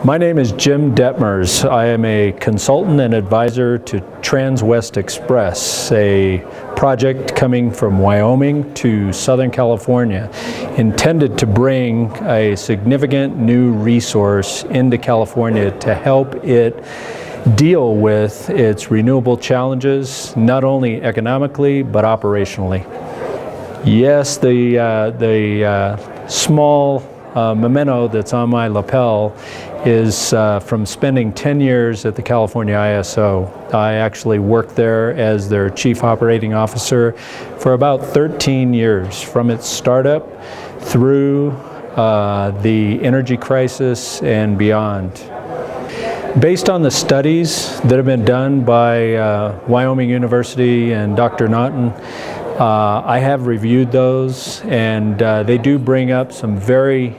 My name is Jim Detmers. I am a consultant and advisor to Trans-West Express, a project coming from Wyoming to Southern California, intended to bring a significant new resource into California to help it deal with its renewable challenges, not only economically, but operationally. Yes, the small memento that's on my lapel is from spending 10 years at the California ISO. I actually worked there as their Chief Operating Officer for about 13 years, from its startup through the energy crisis and beyond. Based on the studies that have been done by Wyoming University and Dr. Naughton, I have reviewed those, and they do bring up some very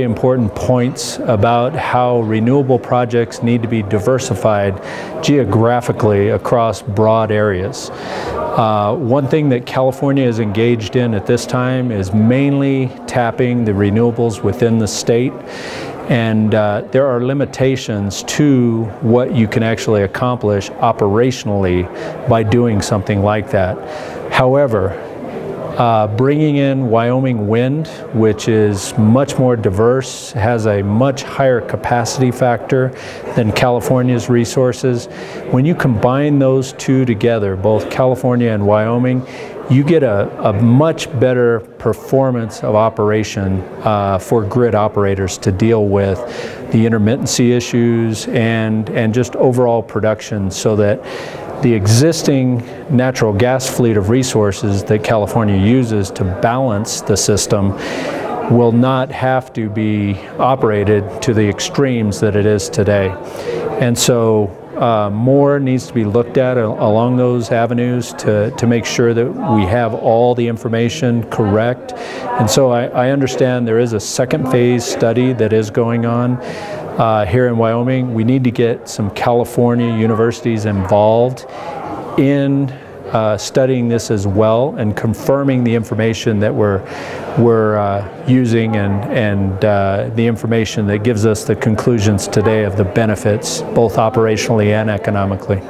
important points about how renewable projects need to be diversified geographically across broad areas. One thing that California is engaged in at this time is mainly tapping the renewables within the state, and there are limitations to what you can actually accomplish operationally by doing something like that. However, bringing in Wyoming wind, which is much more diverse, has a much higher capacity factor than California's resources. When you combine those two together, both California and Wyoming, you get a much better performance of operation for grid operators to deal with the intermittency issues and just overall production, so that the existing natural gas fleet of resources that California uses to balance the system will not have to be operated to the extremes that it is today. And so more needs to be looked at along those avenues to make sure that we have all the information correct. And so I understand there is a second phase study that is going on here in Wyoming. We need to get some California universities involved in studying this as well, and confirming the information that we're using, and the information that gives us the conclusions today of the benefits, both operationally and economically.